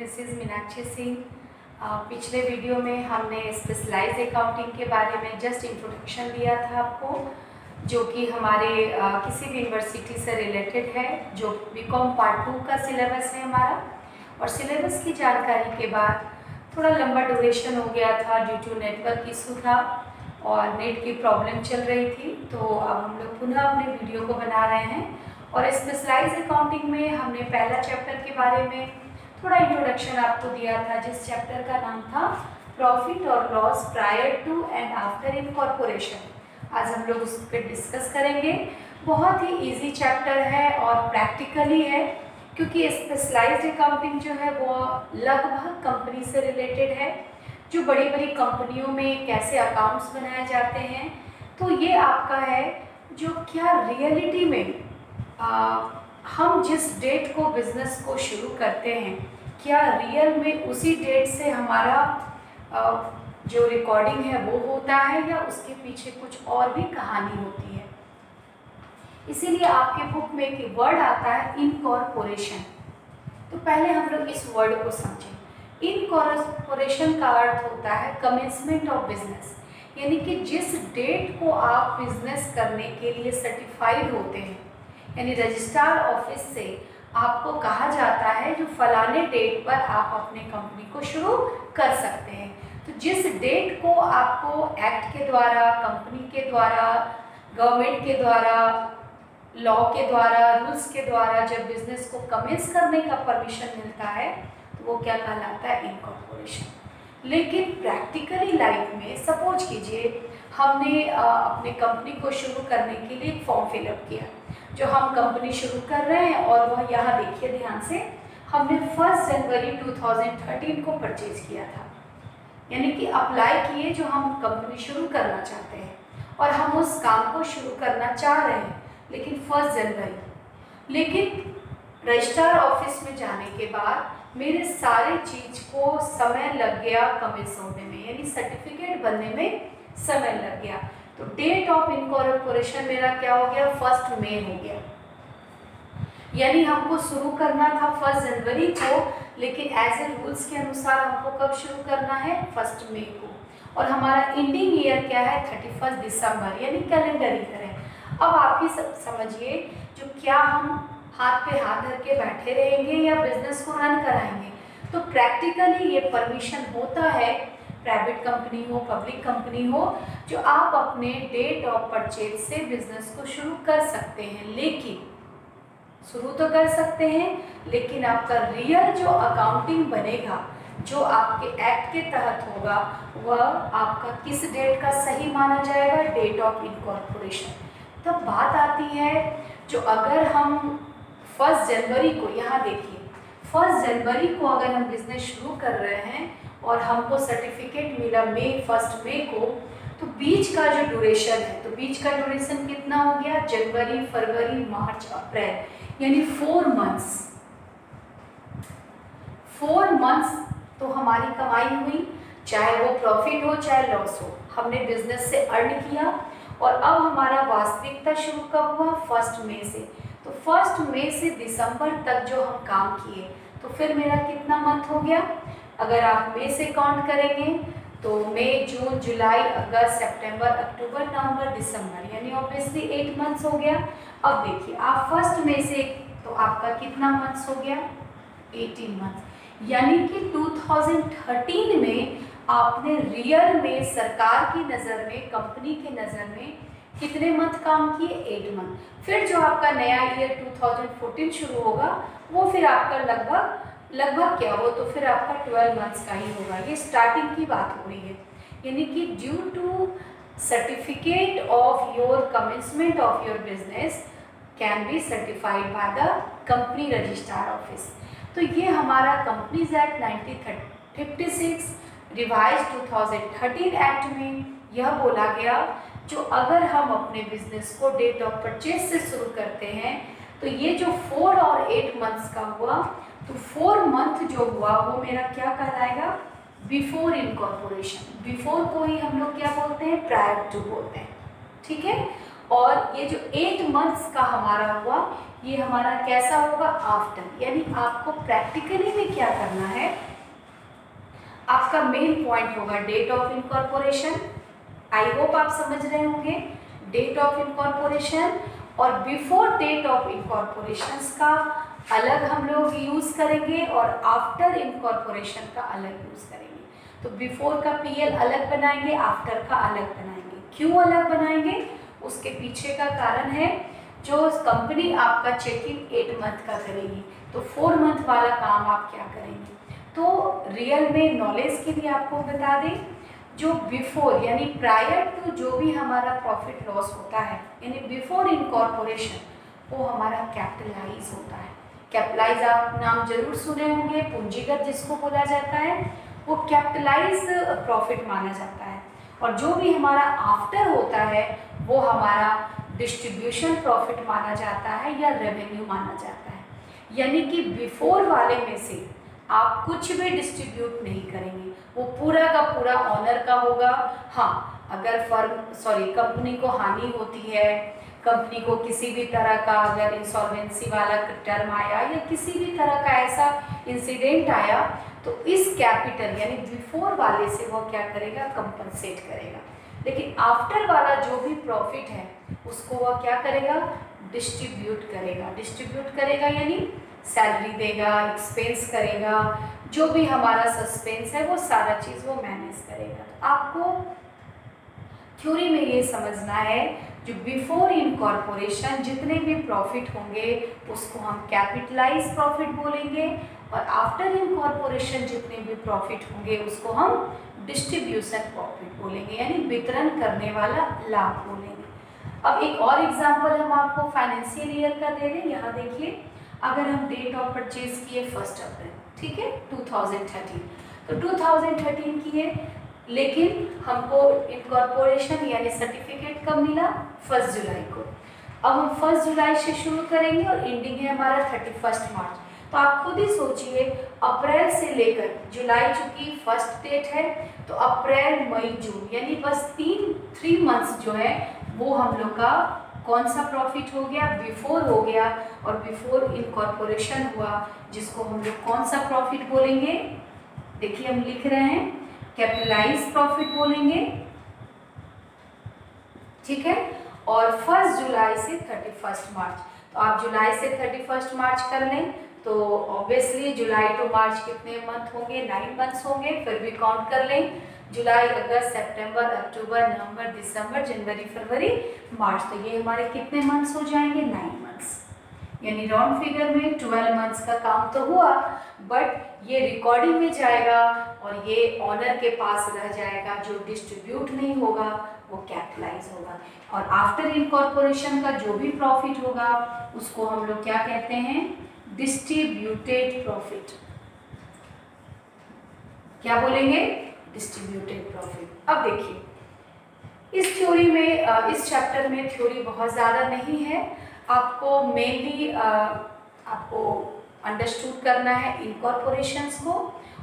This is Meenakshi Singh. पिछले video में हमने स्पेशलाइज अकाउंटिंग के बारे में जस्ट इंट्रोडक्शन दिया था आपको, जो कि हमारे किसी भी यूनिवर्सिटी से रिलेटेड है, जो बीकॉम पार्ट 2 का सिलेबस है हमारा। और सिलेबस की जानकारी के बाद थोड़ा लंबा ड्यूरेशन हो गया था ड्यू टू नेटवर्क इशू था और नेट की प्रॉब्लम चल रही थी, तो अब हम लोग पुनः अपने वीडियो को बना रहे हैं। और स्पेशलाइज अकाउंटिंग में हमने पहला चैप्टर के बारे में थोड़ा इंट्रोडक्शन आपको दिया था, जिस चैप्टर का नाम था प्रॉफिट और loss prior to and after incorporation. आज हम लोग उस पर डिस्कस करेंगे। बहुत ही इजी चैप्टर है और प्रैक्टिकली है, क्योंकि स्पेशलाइज्ड अकाउंटिंग जो है वो लगभग कंपनी से रिलेटेड है। जो बड़ी बड़ी कंपनियों में कैसे अकाउंट्स बनाए जाते हैं, तो ये आपका है जो क्या रियलिटी में हम जिस डेट को बिज़नेस को शुरू करते हैं, क्या रियल में उसी डेट से हमारा जो रिकॉर्डिंग है वो होता है या उसके पीछे कुछ और भी कहानी होती है। इसीलिए आपके बुक में एक वर्ड आता है इनकॉर्पोरेशन। तो पहले हम लोग इस वर्ड को समझें। इनकॉर्पोरेशन का अर्थ होता है कमेंसमेंट ऑफ बिजनेस, यानी कि जिस डेट को आप बिजनेस करने के लिए सर्टिफाइड होते हैं, यानी रजिस्ट्रार ऑफिस से आपको कहा जाता है जो फलाने डेट पर आप अपने कंपनी को शुरू कर सकते हैं। तो जिस डेट को आपको एक्ट के द्वारा, कंपनी के द्वारा, गवर्नमेंट के द्वारा, लॉ के द्वारा, रूल्स के द्वारा जब बिजनेस को कमेंस करने का परमिशन मिलता है, तो वो क्या कहलाता है, इनकॉर्पोरेशन। लेकिन प्रैक्टिकली लाइफ में सपोज कीजिए हमने अपने कंपनी को शुरू करने के लिए एक फॉर्म फिलअप किया, जो हम कंपनी शुरू कर रहे हैं, और वह यहाँ देखिए ध्यान से, हमने 1 जनवरी 2013 को परचेज किया था, यानी कि अप्लाई किए जो हम कंपनी शुरू करना चाहते हैं और हम उस काम को शुरू करना चाह रहे हैं, लेकिन 1 जनवरी। लेकिन रजिस्ट्रार ऑफिस में जाने के बाद मेरे सारे चीज़ को समय लग गया कमेंस होने में, यानी सर्टिफिकेट बनने में समय लग गया। तो डेट ऑफ इनकॉर्पोरेशन मेरा क्या हो गया, 1 मई हो गया। यानी हमको शुरू करना था 1 जनवरी को, लेकिन एज ए रूल्स के अनुसार हमको कब शुरू करना है, 1 मई को। और हमारा एंडिंग ईयर क्या है, 31 दिसंबर, यानी कैलेंडर ईयर है। अब आप ही समझिए, जो क्या हम हाथ पे हाथ धर के बैठे रहेंगे या बिजनेस को रन कराएंगे। तो प्रैक्टिकली ये परमिशन होता है, प्राइवेट कंपनी हो, पब्लिक कंपनी हो, जो आप अपने डेट ऑफ परचेज से बिजनेस को शुरू कर सकते हैं। लेकिन शुरू तो कर सकते हैं, लेकिन आपका रियल जो अकाउंटिंग बनेगा, जो आपके एक्ट के तहत होगा, वह आपका किस डेट का सही माना जाएगा, डेट ऑफ इनकॉर्पोरेशन। तब बात आती है, जो अगर हम 1 जनवरी को, यहाँ देखिए 1 जनवरी को अगर हम बिजनेस शुरू कर रहे हैं और हमको सर्टिफिकेट मिला 1 मई को, तो बीच का जो ड्यूरेशन है, तो बीच का ड्यूरेशन कितना हो गया, जनवरी, फरवरी, मार्च, अप्रैल, यानी 4 मंथ्स। 4 मंथ्स तो हमारी कमाई हुई, चाहे वो प्रॉफिट हो चाहे लॉस हो, हमने बिजनेस से अर्न किया। और अब हमारा वास्तविकता शुरू कब हुआ, 1 मई से। तो 1 मई से दिसंबर तक जो हम काम किए, तो फिर मेरा कितना मंथ हो गया, अगर आप मई से काउंट करेंगे तो मई, जून, जुलाई, अगस्त, सितंबर, अक्टूबर, नवंबर, दिसंबर, यानी ऑब्वियसली 8 मंथ्स हो गया। अब देखिए आप 1 मई से, तो आपका कितना मंथ्स हो गया, 18 मंथ्स, यानी कि 2013 में आपने रियल में सरकार की नज़र में, कंपनी की नज़र में कितने मंथ काम किए, 8 मंथ। फिर जो आपका नया ईयर 2014 शुरू होगा, वो फिर आपका लगभग क्या हो, तो फिर आपका 12 मंथ्स का ही होगा। ये स्टार्टिंग की बात हो रही है, यानी कि due to certificate of your commencement of your business can be certified by the company registrar office. तो ये हमारा कंपनीज एक्ट 1956 रिवाइज 2013 एक्ट में यह बोला गया, जो अगर हम अपने बिजनेस को डेट ऑफ परचेज से शुरू करते हैं, तो ये जो 4 और 8 मंथ्स का हुआ, तो 4 मंथ जो हुआ वो मेरा क्या कहलाएगा, बिफोर इनकॉर्पोरेशन। बिफोर को ही हम लोग क्या बोलते हैं, प्रायर टू बोलते हैं, ठीक है। और ये जो 8 मंथ्स का हमारा हुआ, ये हमारा कैसा होगा, आफ्टर। यानी आपको प्रैक्टिकली में क्या करना है, आपका मेन पॉइंट होगा date of incorporation. I hope आप समझ रहे होंगे, डेट ऑफ इनकॉर्पोरेशन और बिफोर डेट ऑफ इनकॉर्पोरेशन का अलग हम लोग यूज करेंगे और आफ्टर इनकॉर्पोरेशन का अलग यूज करेंगे। तो बिफोर का पीएल अलग बनाएंगे, आफ्टर का अलग बनाएंगे। क्यों अलग बनाएंगे, उसके पीछे का कारण है, जो कंपनी आपका चेकिंग 8 मंथ का करेगी, तो 4 मंथ वाला काम आप क्या करेंगे। तो रियल में नॉलेज के लिए आपको बता दें, जो बिफोर यानी प्रायर टू जो भी हमारा प्रॉफिट लॉस होता है, यानी बिफोर इनकॉर्पोरेशन, वो हमारा कैपिटलाइज होता है। कैपिटलाइज आप नाम जरूर सुने होंगे, पूंजीगत जिसको बोला जाता है, वो कैपिटलाइज प्रॉफिट माना जाता है। और जो भी हमारा आफ्टर होता है वो हमारा डिस्ट्रीब्यूशन प्रॉफिट माना जाता है या रेवेन्यू माना जाता है। यानी कि बिफोर वाले में से आप कुछ भी डिस्ट्रीब्यूट नहीं करेंगे, वो पूरा का पूरा ऑनर का होगा। हाँ, अगर कंपनी को हानि होती है, कंपनी को किसी भी तरह का अगर इंसॉल्वेंसी वाला टर्म आया या किसी भी तरह का ऐसा इंसिडेंट आया, तो इस कैपिटल यानी बिफोर वाले से वो क्या करेगा, कंपनसेट करेगा। लेकिन आफ्टर वाला जो भी प्रॉफिट है उसको वह क्या करेगा, डिस्ट्रीब्यूट करेगा। डिस्ट्रीब्यूट करेगा यानी सैलरी देगा, एक्सपेंस करेगा, जो भी हमारा सस्पेंस है वो सारा चीज़ वो मैनेज करेगा। तो आपको थ्योरी में ये समझना है, जो बिफोर इनकॉर्पोरेशन जितने भी प्रॉफिट होंगे उसको हम कैपिटलाइज प्रॉफिट बोलेंगे, और आफ्टर इनकॉर्पोरेशन जितने भी प्रॉफिट होंगे उसको हम डिस्ट्रीब्यूशन प्रॉफिट बोलेंगे, यानी वितरण करने वाला लाभ बोलेंगे। अब एक और एग्जांपल हम आपको फाइनेंशियल ईयर का दे दें। यहाँ देखिए, अगर हम डेट ऑफ परचेज किए 1 अप्रैल, ठीक है, 2013, तो 2013 किए, लेकिन हमको इनकॉर्पोरेशन यानी सर्टिफिकेट कब मिला, 1 जुलाई को। अब हम 1 जुलाई से शुरू करेंगे और एंडिंग है हमारा 31 मार्च। तो आप खुद ही सोचिए, अप्रैल से लेकर जुलाई, चूंकि फर्स्ट डेट है, तो अप्रैल मई जून यानी बस 3 मंथ्स जो है वो हम लोग का कौन सा प्रॉफिट हो गया, बिफोर हो गया, और बिफोर इनकॉर्पोरेशन हुआ, जिसको हम लोग कौन सा प्रॉफिट बोलेंगे। देखिए हम लिख रहे हैं, कैपिटलाइज प्रॉफिट बोलेंगे, ठीक है। और 1 जुलाई से 31 मार्च, तो आप जुलाई से 31 मार्च कर लें, तो ऑब्वियसली जुलाई टू मार्च कितने मंथ होंगे, 9 मंथ्स होंगे। फिर भी काउंट कर लें, जुलाई, अगस्त, सितंबर, अक्टूबर, नवंबर, दिसंबर, जनवरी, फरवरी, मार्च, तो ये हमारे कितने मंथ्स हो जाएंगे, 9 मंथ्स। यानी राउंड फिगर में 12 मंथ्स का काम तो हुआ, बट ये रिकॉर्डिंग में जाएगा और ये ऑनर के पास रह जाएगा। जो डिस्ट्रीब्यूट नहीं होगा वो कैपिटलाइज होगा। और आफ्टर इनकॉर्पोरेशन का जो भी प्रॉफिट होगा उसको हम लोग क्या कहते हैं, डिस्ट्रीब्यूटेड प्रॉफिट। क्या बोलेंगे, डिस्ट्रीब्यूटेड प्रॉफिट। अब देखिए, इस थ्योरी में, इस चैप्टर में थ्योरी बहुत ज़्यादा नहीं है, आपको मेनली आपको अंडरस्टूड करना है इनकॉर्पोरेशंस को,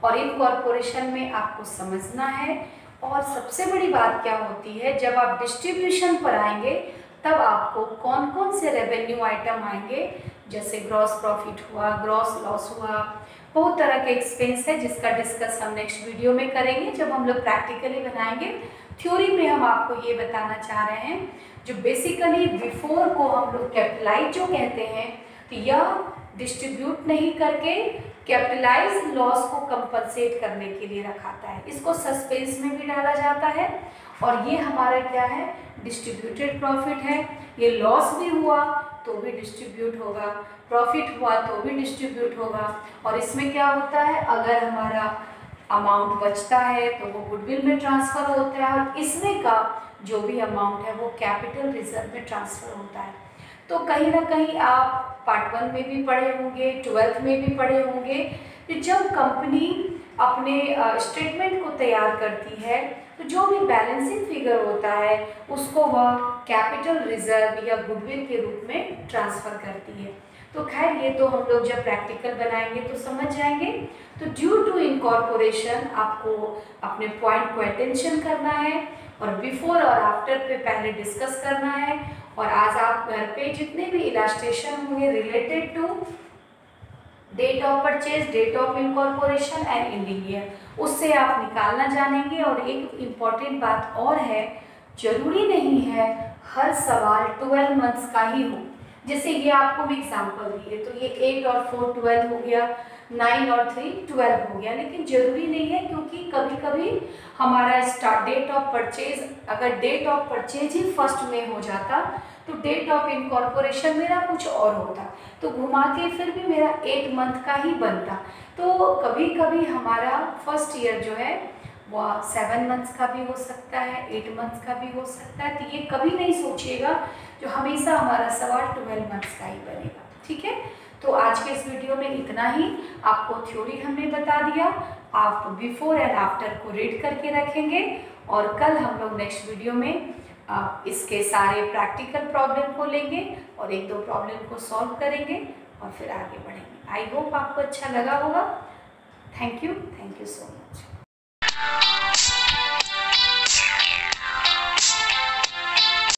और इनकॉर्पोरेशन में आपको समझना है। और सबसे बड़ी बात क्या होती है, जब आप डिस्ट्रीब्यूशन पर आएंगे तब आपको कौन कौन से रेवेन्यू आइटम आएंगे, जैसे ग्रॉस प्रॉफिट हुआ, ग्रॉस लॉस हुआ, बहुत तरह के एक्सपेंस है जिसका डिस्कस हम नेक्स्ट वीडियो में करेंगे जब हम लोग प्रैक्टिकली बनाएंगे। थ्योरी में हम आपको ये बताना चाह रहे हैं, जो बेसिकली बिफोर को हम लोग कैपिटलाइज जो कहते हैं, तो यह डिस्ट्रीब्यूट नहीं करके कैपिटलाइज लॉस को कंपनसेट करने के लिए रखाता है। इसको सस्पेंस में भी डाला जाता है, और ये हमारा क्या है, डिस्ट्रीब्यूटेड प्रॉफिट है। ये लॉस भी हुआ तो भी डिस्ट्रीब्यूट होगा, प्रॉफिट हुआ तो भी डिस्ट्रीब्यूट होगा। और इसमें क्या होता है, अगर हमारा अमाउंट बचता है तो वो गुडविल में ट्रांसफ़र होता है, और इसमें का जो भी अमाउंट है वो कैपिटल रिजर्व में ट्रांसफ़र होता है। तो कहीं ना कहीं आप पार्ट 1 में भी पढ़े होंगे, 12th में भी पढ़े होंगे कि जब कंपनी अपने स्टेटमेंट को तैयार करती है तो जो भी बैलेंसिंग फिगर होता है उसको वह कैपिटल रिजर्व या गुडविल के रूप में ट्रांसफ़र करती है। तो खैर ये तो हम लोग जब प्रैक्टिकल बनाएंगे तो समझ जाएंगे। तो ड्यू टू इनकॉर्पोरेशन आपको अपने पॉइंट को अटेंशन करना है, और बिफोर और आफ्टर पे पहले डिस्कस करना है। और आज आप घर पे जितने भी इलास्ट्रेशन होंगे related to date of purchase, date of incorporation and ending year, उससे आप निकालना जानेंगे। और एक इम्पॉर्टेंट बात और है, जरूरी नहीं है हर सवाल 12 मंथ्स का ही हो। जैसे ये आपको भी एग्जाम्पल दिए, तो ये 8 और 4 12 हो गया, 9 और 3 12 हो गया, लेकिन जरूरी नहीं है, क्योंकि कभी कभी हमारा स्टार्ट डेट ऑफ परचेज, अगर डेट ऑफ परचेज ही फर्स्ट में हो जाता तो डेट ऑफ इनकॉर्पोरेशन मेरा कुछ और होता, तो घुमा के फिर भी मेरा 8 मंथ का ही बनता। तो कभी कभी हमारा फर्स्ट ईयर जो है वह 7 मंथ्स का भी हो सकता है, 8 मंथ्स का भी हो सकता है। तो ये कभी नहीं सोचिएगा जो हमेशा हमारा सवाल 12 मंथ्स का ही बनेगा। ठीक है, तो आज के इस वीडियो में इतना ही। आपको थ्योरी हमने बता दिया, आप बिफोर एंड आफ्टर को रीड करके रखेंगे, और कल हम लोग नेक्स्ट वीडियो में इसके सारे प्रैक्टिकल प्रॉब्लम को लेंगे और 1-2 प्रॉब्लम को सॉल्व करेंगे और फिर आगे बढ़ेंगे। आई होप आपको अच्छा लगा होगा। Thank you so much.